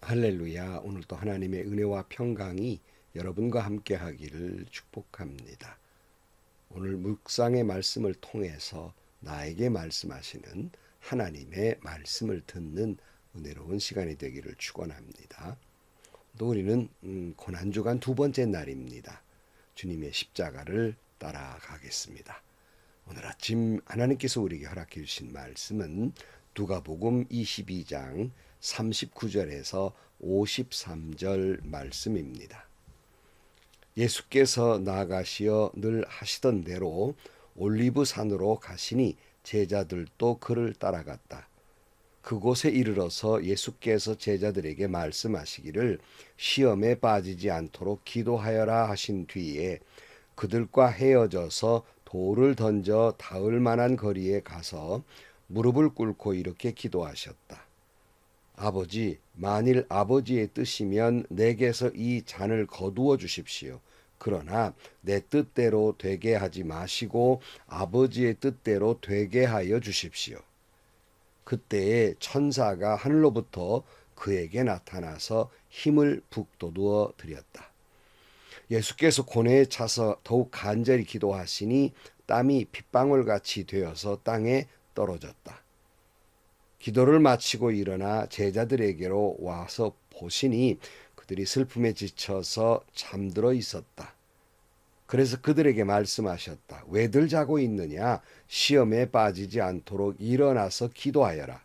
할렐루야. 오늘도 하나님의 은혜와 평강이 여러분과 함께 하기를 축복합니다. 오늘 묵상의 말씀을 통해서 나에게 말씀하시는 하나님의 말씀을 듣는 은혜로운 시간이 되기를 축원합니다. 또 우리는 고난주간 두 번째 날입니다. 주님의 십자가를 따라가겠습니다. 오늘 아침 하나님께서 우리에게 허락해 주신 말씀은 누가복음 22장 39절에서 53절 말씀입니다. 예수께서 나아가시어 늘 하시던 대로 올리브산으로 가시니 제자들도 그를 따라갔다. 그곳에 이르러서 예수께서 제자들에게 말씀하시기를 시험에 빠지지 않도록 기도하여라 하신 뒤에 그들과 헤어져서 돌을 던져 닿을 만한 거리에 가서 무릎을 꿇고 이렇게 기도하셨다. 아버지, 만일 아버지의 뜻이면 내게서 이 잔을 거두어 주십시오. 그러나 내 뜻대로 되게 하지 마시고 아버지의 뜻대로 되게 하여 주십시오. 그때에 천사가 하늘로부터 그에게 나타나서 힘을 북돋워 드렸다. 예수께서 고뇌에 차서 더욱 간절히 기도하시니 땀이 핏방울같이 되어서 땅에 떨어졌다. 기도를 마치고 일어나 제자들에게로 와서 보시니 그들이 슬픔에 지쳐서 잠들어 있었다. 그래서 그들에게 말씀하셨다. 왜들 자고 있느냐? 시험에 빠지지 않도록 일어나서 기도하여라.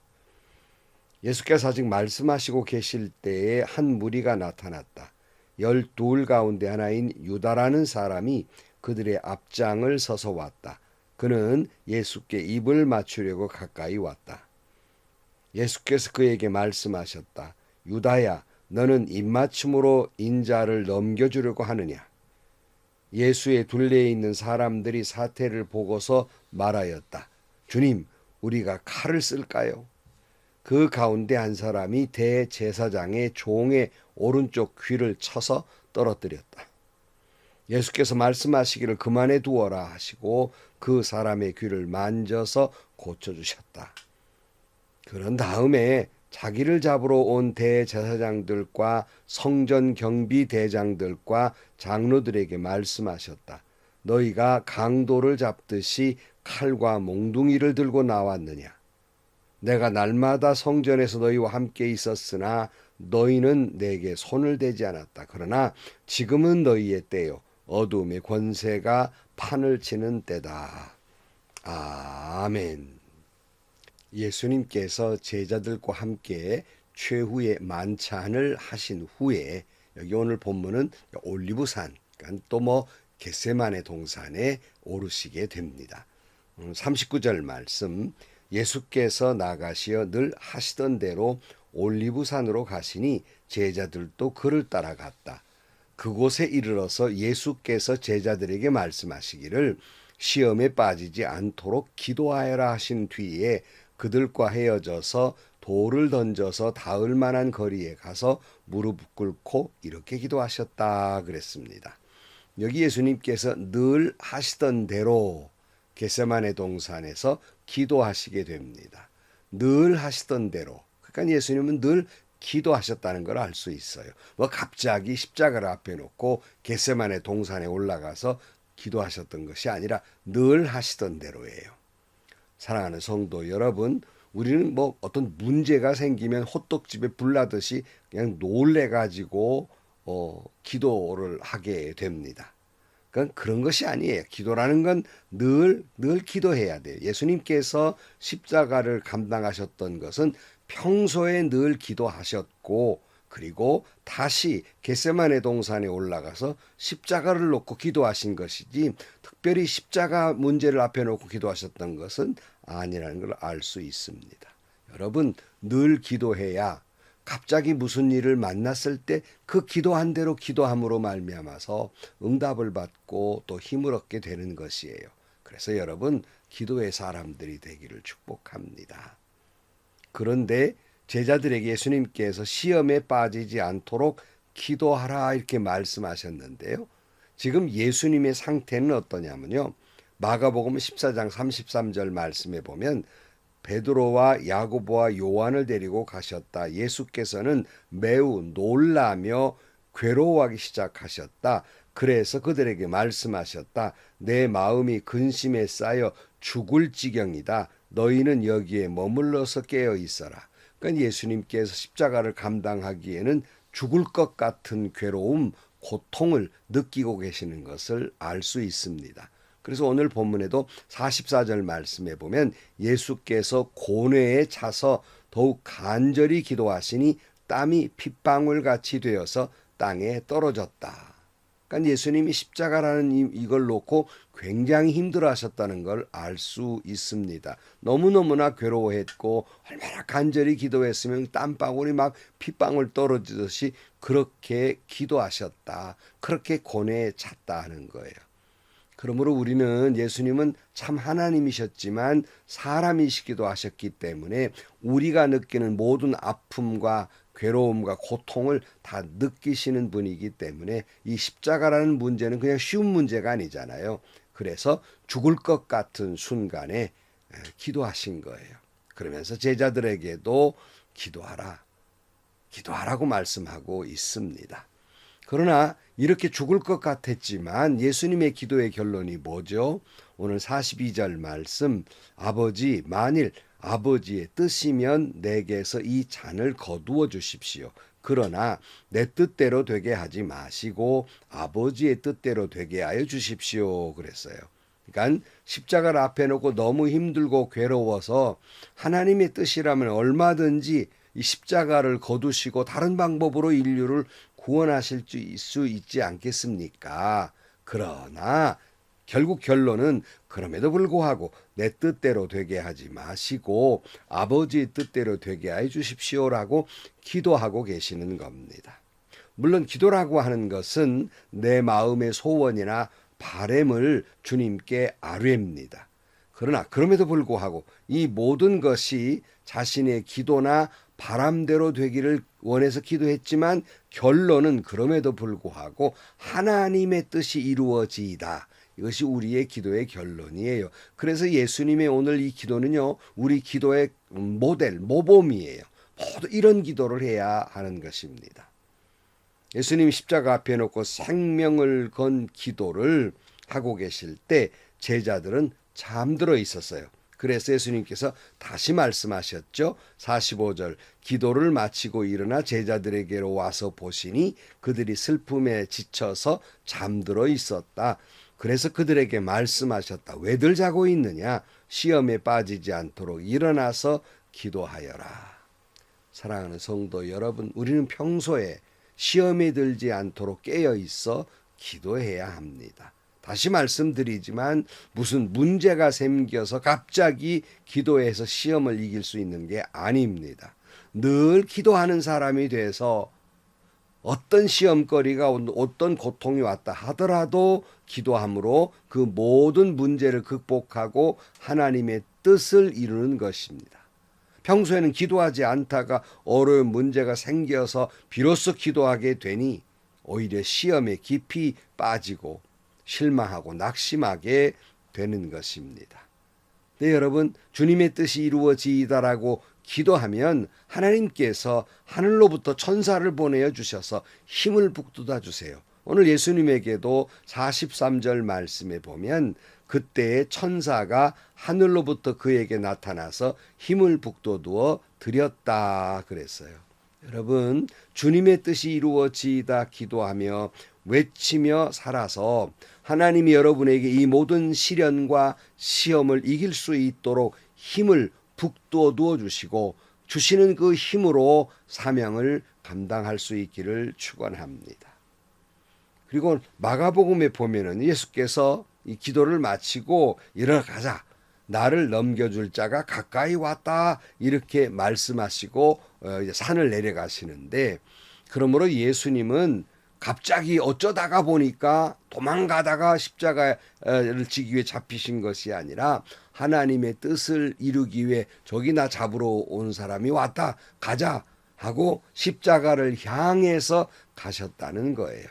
예수께서 아직 말씀하시고 계실 때에 한 무리가 나타났다. 12 가운데 하나인 유다라는 사람이 그들의 앞장을 서서 왔다. 그는 예수께 입을 맞추려고 가까이 왔다. 예수께서 그에게 말씀하셨다. 유다야, 너는 입맞춤으로 인자를 넘겨주려고 하느냐? 예수의 둘레에 있는 사람들이 사태를 보고서 말하였다. 주님, 우리가 칼을 쓸까요? 그 가운데 한 사람이 대제사장의 종의 오른쪽 귀를 쳐서 떨어뜨렸다. 예수께서 말씀하시기를 그만해 두어라 하시고 그 사람의 귀를 만져서 고쳐주셨다. 그런 다음에 자기를 잡으러 온 대제사장들과 성전 경비 대장들과 장로들에게 말씀하셨다. 너희가 강도를 잡듯이 칼과 몽둥이를 들고 나왔느냐? 내가 날마다 성전에서 너희와 함께 있었으나 너희는 내게 손을 대지 않았다. 그러나 지금은 너희의 때요. 어둠의 권세가 판을 치는 때다. 아멘. 예수님께서 제자들과 함께 최후의 만찬을 하신 후에 여기 오늘 본문은 올리브산, 그러니까 또 겟세마네 동산에 오르시게 됩니다. 39절 말씀, 예수께서 나가시어 늘 하시던 대로 올리브산으로 가시니 제자들도 그를 따라갔다. 그곳에 이르러서 예수께서 제자들에게 말씀하시기를 시험에 빠지지 않도록 기도하여라 하신 뒤에 그들과 헤어져서 돌을 던져서 닿을 만한 거리에 가서 무릎 꿇고 이렇게 기도하셨다 그랬습니다. 여기 예수님께서 늘 하시던 대로 겟세마네 동산에서 기도하시게 됩니다. 늘 하시던 대로. 그러니까 예수님은 늘 기도하셨다는 걸 알 수 있어요. 갑자기 십자가를 앞에 놓고 겟세마네 동산에 올라가서 기도하셨던 것이 아니라 늘 하시던 대로예요. 사랑하는 성도 여러분, 우리는 어떤 문제가 생기면 호떡집에 불나듯이 그냥 놀래가지고 기도를 하게 됩니다. 그런 것이 아니에요. 기도라는 건 늘 기도해야 돼요. 예수님께서 십자가를 감당하셨던 것은 평소에 늘 기도하셨고 그리고 다시 겟세마네 동산에 올라가서 십자가를 놓고 기도하신 것이지 특별히 십자가 문제를 앞에 놓고 기도하셨던 것은 아니라는 걸 알 수 있습니다. 여러분, 늘 기도해야 갑자기 무슨 일을 만났을 때 그 기도한 대로 기도함으로 말미암아서 응답을 받고 또 힘을 얻게 되는 것이에요. 그래서 여러분, 기도의 사람들이 되기를 축복합니다. 그런데 제자들에게 예수님께서 시험에 빠지지 않도록 기도하라 이렇게 말씀하셨는데요. 지금 예수님의 상태는 어떠냐면요. 마가복음 14장 33절 말씀에 보면 베드로와 야고보와 요한을 데리고 가셨다. 예수께서는 매우 놀라며 괴로워하기 시작하셨다. 그래서 그들에게 말씀하셨다. 내 마음이 근심에 쌓여 죽을 지경이다. 너희는 여기에 머물러서 깨어 있어라. 그러니까 예수님께서 십자가를 감당하기에는 죽을 것 같은 괴로움, 고통을 느끼고 계시는 것을 알 수 있습니다. 그래서 오늘 본문에도 44절 말씀에 보면 예수께서 고뇌에 차서 더욱 간절히 기도하시니 땀이 핏방울 같이 되어서 땅에 떨어졌다. 그러니까 예수님이 십자가라는 이걸 놓고 굉장히 힘들어하셨다는 걸 알 수 있습니다. 너무너무나 괴로워했고 얼마나 간절히 기도했으면 땀방울이 막 핏방울 떨어지듯이 그렇게 기도하셨다. 그렇게 고뇌에 찼다 하는 거예요. 그러므로 우리는 예수님은 참 하나님이셨지만 사람이시기도 하셨기 때문에 우리가 느끼는 모든 아픔과 괴로움과 고통을 다 느끼시는 분이기 때문에 이 십자가라는 문제는 그냥 쉬운 문제가 아니잖아요. 그래서 죽을 것 같은 순간에 기도하신 거예요. 그러면서 제자들에게도 기도하라고 말씀하고 있습니다. 그러나 이렇게 죽을 것 같았지만 예수님의 기도의 결론이 뭐죠? 오늘 42절 말씀, 아버지, 만일 아버지의 뜻이면 내게서 이 잔을 거두어 주십시오. 그러나 내 뜻대로 되게 하지 마시고 아버지의 뜻대로 되게 하여 주십시오. 그랬어요. 그러니까 십자가를 앞에 놓고 너무 힘들고 괴로워서 하나님의 뜻이라면 얼마든지 이 십자가를 거두시고 다른 방법으로 인류를 구원하실 수 있지 않겠습니까? 그러나 결국 결론은 그럼에도 불구하고 내 뜻대로 되게 하지 마시고 아버지의 뜻대로 되게 해 주십시오라고 기도하고 계시는 겁니다. 물론 기도라고 하는 것은 내 마음의 소원이나 바램을 주님께 아뢰입니다. 그러나 그럼에도 불구하고 이 모든 것이 자신의 기도나 바람대로 되기를 원해서 기도했지만 결론은 그럼에도 불구하고 하나님의 뜻이 이루어지이다. 이것이 우리의 기도의 결론이에요. 그래서 예수님의 오늘 이 기도는요, 우리 기도의 모범이에요. 모두 이런 기도를 해야 하는 것입니다. 예수님이 십자가 앞에 놓고 생명을 건 기도를 하고 계실 때 제자들은 잠들어 있었어요. 그래서 예수님께서 다시 말씀하셨죠. 45절 기도를 마치고 일어나 제자들에게로 와서 보시니 그들이 슬픔에 지쳐서 잠들어 있었다. 그래서 그들에게 말씀하셨다. 왜들 자고 있느냐? 시험에 빠지지 않도록 일어나서 기도하여라. 사랑하는 성도 여러분, 우리는 평소에 시험에 들지 않도록 깨어 있어 기도해야 합니다. 다시 말씀드리지만 무슨 문제가 생겨서 갑자기 기도해서 시험을 이길 수 있는 게 아닙니다. 늘 기도하는 사람이 돼서 어떤 시험거리가 어떤 고통이 왔다 하더라도 기도함으로 그 모든 문제를 극복하고 하나님의 뜻을 이루는 것입니다. 평소에는 기도하지 않다가 어려운 문제가 생겨서 비로소 기도하게 되니 오히려 시험에 깊이 빠지고 실망하고 낙심하게 되는 것입니다. 네, 여러분, 주님의 뜻이 이루어지이다라고 기도하면 하나님께서 하늘로부터 천사를 보내어 주셔서 힘을 북돋아 주세요. 오늘 예수님에게도 43절 말씀에 보면 그때의 천사가 하늘로부터 그에게 나타나서 힘을 북돋워 드렸다 그랬어요. 여러분, 주님의 뜻이 이루어지이다 기도하며 외치며 살아서 하나님이 여러분에게 이 모든 시련과 시험을 이길 수 있도록 힘을 북돋워 주시고 주시는 그 힘으로 사명을 감당할 수 있기를 축원합니다. 그리고 마가복음에 보면은 예수께서 이 기도를 마치고 일어나가자, 나를 넘겨줄 자가 가까이 왔다 이렇게 말씀하시고 이제 산을 내려가시는데, 그러므로 예수님은 갑자기 어쩌다가 보니까 도망가다가 십자가를 지기 위해 잡히신 것이 아니라 하나님의 뜻을 이루기 위해 저기 나 잡으러 온 사람이 왔다, 가자 하고 십자가를 향해서 가셨다는 거예요.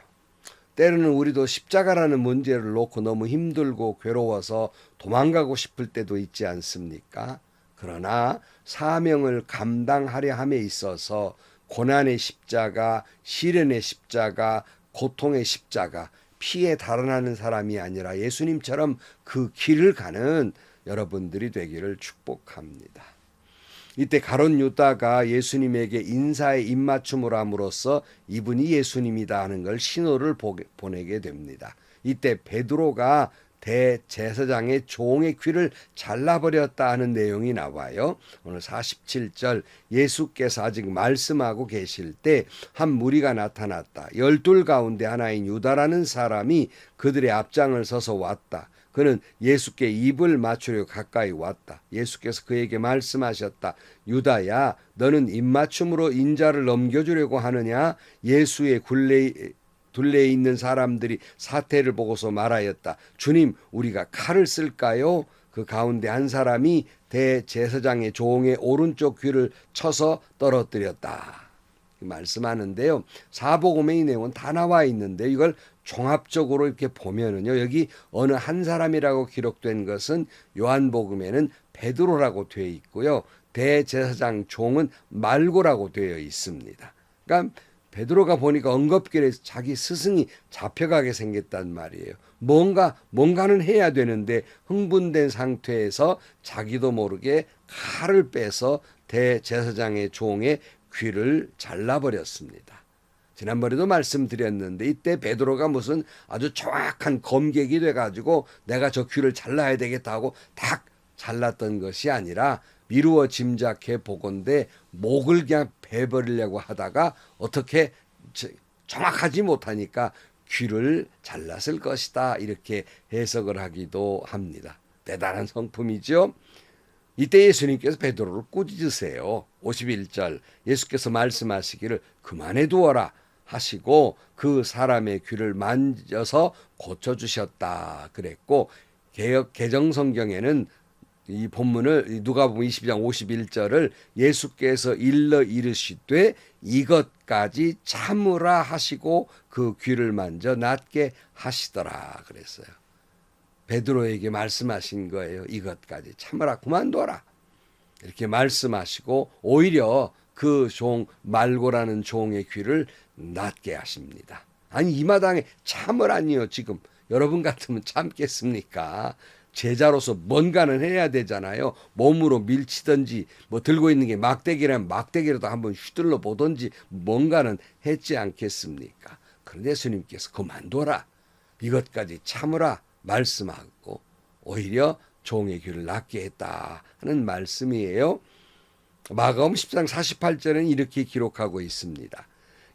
때로는 우리도 십자가라는 문제를 놓고 너무 힘들고 괴로워서 도망가고 싶을 때도 있지 않습니까? 그러나 사명을 감당하려 함에 있어서 고난의 십자가, 시련의 십자가, 고통의 십자가, 피에 달아나는 사람이 아니라 예수님처럼 그 길을 가는 여러분들이 되기를 축복합니다. 이때 가룟 유다가 예수님에게 인사의 입맞춤을 함으로써 이분이 예수님이다 하는 걸 신호를 보내게 됩니다. 이때 베드로가 대제사장의 종의 귀를 잘라버렸다 하는 내용이 나와요. 오늘 47절 예수께서 아직 말씀하고 계실 때 한 무리가 나타났다. 12 가운데 하나인 유다라는 사람이 그들의 앞장을 서서 왔다. 그는 예수께 입을 맞추려 가까이 왔다. 예수께서 그에게 말씀하셨다. 유다야, 너는 입맞춤으로 인자를 넘겨주려고 하느냐? 예수의 둘레에 있는 사람들이 사태를 보고서 말하였다. 주님, 우리가 칼을 쓸까요? 그 가운데 한 사람이 대제사장의 종의 오른쪽 귀를 쳐서 떨어뜨렸다. 말씀하는데요. 사복음의 이 내용은 다 나와 있는데 이걸 종합적으로 이렇게 보면은요. 여기 어느 한 사람이라고 기록된 것은 요한복음에는 베드로라고 되어 있고요. 대제사장 종은 말고라고 되어 있습니다. 그러니까 베드로가 보니까 엉겁길에 자기 스승이 잡혀가게 생겼단 말이에요. 뭔가는 해야 되는데 흥분된 상태에서 자기도 모르게 칼을 빼서 대제사장의 종의 귀를 잘라버렸습니다. 지난번에도 말씀드렸는데 이때 베드로가 무슨 아주 정확한 검객이 돼가지고 내가 저 귀를 잘라야 되겠다 하고 탁 잘랐던 것이 아니라 미루어 짐작해 보건대 목을 그냥 베버리려고 하다가 어떻게 정확하지 못하니까 귀를 잘랐을 것이다 이렇게 해석을 하기도 합니다. 대단한 성품이죠. 이때 예수님께서 베드로를 꾸짖으세요. 51절 예수께서 말씀하시기를 그만해 두어라 하시고 그 사람의 귀를 만져서 고쳐주셨다 그랬고 개정성경에는 이 본문을 누가복음 22장 51절을 예수께서 일러 이르시되 이것까지 참으라 하시고 그 귀를 만져 낫게 하시더라 그랬어요. 베드로에게 말씀하신 거예요. 이것까지 참으라 그만둬라 이렇게 말씀하시고 오히려 그 종 말고라는 종의 귀를 낫게 하십니다. 아니 이 마당에 참으라니요. 지금 여러분 같으면 참겠습니까? 제자로서 뭔가는 해야 되잖아요. 몸으로 밀치든지 뭐 들고 있는 게 막대기라면 막대기라도 한번 휘둘러 보든지 뭔가는 했지 않겠습니까? 그런데 예수님께서 그만둬라 이것까지 참으라 말씀하고 오히려 종의 귀를 낫게 했다 하는 말씀이에요. 마가복음 10장 48절에는 이렇게 기록하고 있습니다.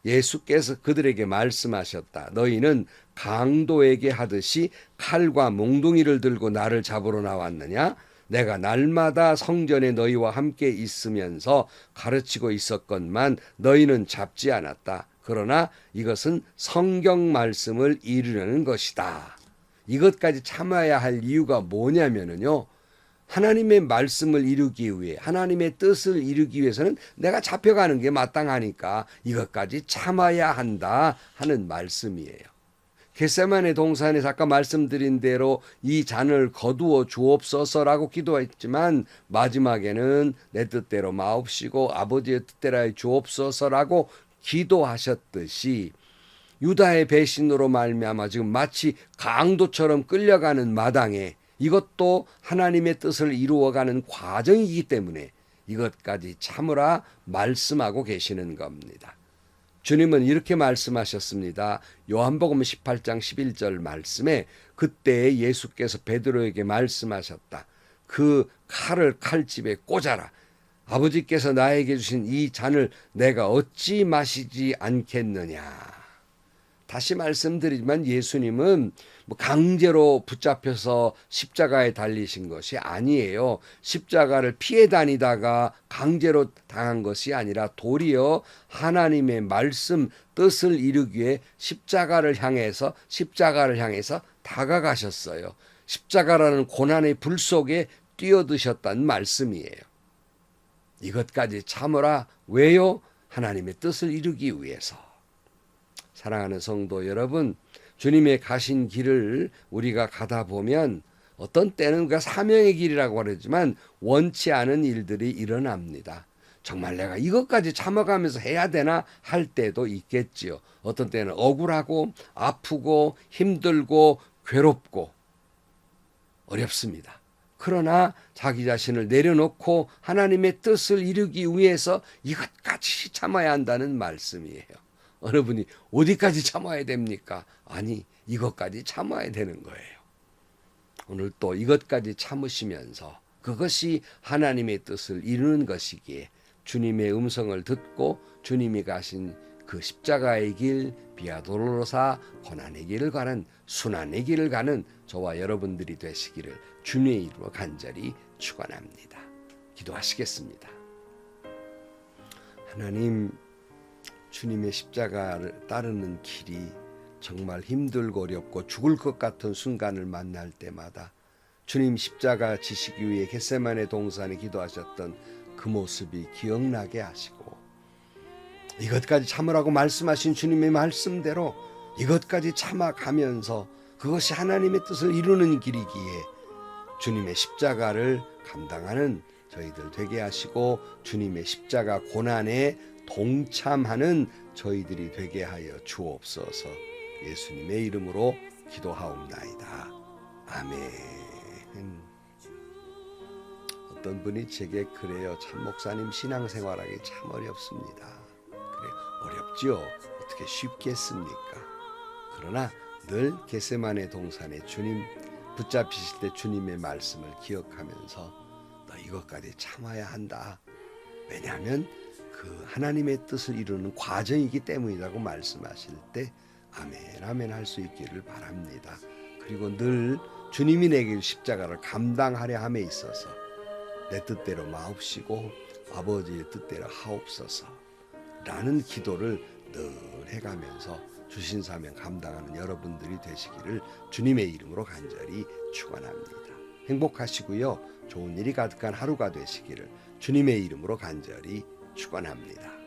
예수께서 그들에게 말씀하셨다. 너희는 강도에게 하듯이 칼과 몽둥이를 들고 나를 잡으러 나왔느냐? 내가 날마다 성전에 너희와 함께 있으면서 가르치고 있었건만 너희는 잡지 않았다. 그러나 이것은 성경 말씀을 이루려는 것이다. 이것까지 참아야 할 이유가 뭐냐면요. 하나님의 말씀을 이루기 위해 하나님의 뜻을 이루기 위해서는 내가 잡혀가는 게 마땅하니까 이것까지 참아야 한다 하는 말씀이에요. 겟세마네 동산에서 아까 말씀드린 대로 이 잔을 거두어 주옵소서라고 기도했지만 마지막에는 내 뜻대로 마옵시고 아버지의 뜻대로 주옵소서라고 기도하셨듯이 유다의 배신으로 말미암아 지금 마치 강도처럼 끌려가는 마당에 이것도 하나님의 뜻을 이루어가는 과정이기 때문에 이것까지 참으라 말씀하고 계시는 겁니다. 주님은 이렇게 말씀하셨습니다. 요한복음 18장 11절 말씀에 그때 예수께서 베드로에게 말씀하셨다. 그 칼을 칼집에 꽂아라. 아버지께서 나에게 주신 이 잔을 내가 어찌 마시지 않겠느냐. 다시 말씀드리지만 예수님은 강제로 붙잡혀서 십자가에 달리신 것이 아니에요. 십자가를 피해 다니다가 강제로 당한 것이 아니라 도리어 하나님의 말씀 뜻을 이루기 위해 십자가를 향해서 다가가셨어요. 십자가라는 고난의 불 속에 뛰어드셨다는 말씀이에요. 이것까지 참으라. 왜요? 하나님의 뜻을 이루기 위해서. 사랑하는 성도 여러분, 주님의 가신 길을 우리가 가다 보면 어떤 때는 그 사명의 길이라고 그러지만 원치 않은 일들이 일어납니다. 정말 내가 이것까지 참아가면서 해야 되나 할 때도 있겠지요. 어떤 때는 억울하고 아프고 힘들고 괴롭고 어렵습니다. 그러나 자기 자신을 내려놓고 하나님의 뜻을 이루기 위해서 이것까지 참아야 한다는 말씀이에요. 어느 분이 어디까지 참아야 됩니까? 아니, 이것까지 참아야 되는 거예요. 오늘 또 이것까지 참으시면서 그것이 하나님의 뜻을 이루는 것이기에 주님의 음성을 듣고 주님이 가신 그 십자가의 길, 비아돌로로사 고난의 길을 가는 순환의 길을 가는 저와 여러분들이 되시기를 주님의 이름으로 간절히 축원합니다. 기도하시겠습니다. 하나님, 주님의 십자가를 따르는 길이 정말 힘들고 어렵고 죽을 것 같은 순간을 만날 때마다 주님 십자가 지시기 위해 겟세마네 동산에 기도하셨던 그 모습이 기억나게 하시고 이것까지 참으라고 말씀하신 주님의 말씀대로 이것까지 참아가면서 그것이 하나님의 뜻을 이루는 길이기에 주님의 십자가를 감당하는 저희들 되게 하시고 주님의 십자가 고난에 동참하는 저희들이 되게 하여 주옵소서. 예수님의 이름으로 기도하옵나이다. 아멘. 어떤 분이 제게 그래요. 참 목사님 신앙생활하기 참 어렵습니다. 그래 어렵지요. 어떻게 쉽겠습니까? 그러나 늘 겟세마네 동산에 주님 붙잡히실 때 주님의 말씀을 기억하면서 너 이것까지 참아야 한다. 왜냐하면 그 하나님의 뜻을 이루는 과정이기 때문이라고 말씀하실 때 아멘 아멘 할 수 있기를 바랍니다. 그리고 늘 주님이 내게 십자가를 감당하려 함에 있어서 내 뜻대로 마옵시고 아버지의 뜻대로 하옵소서 라는 기도를 늘 해가면서 주신 사명 감당하는 여러분들이 되시기를 주님의 이름으로 간절히 축원합니다. 행복하시고요. 좋은 일이 가득한 하루가 되시기를 주님의 이름으로 간절히 축원합니다.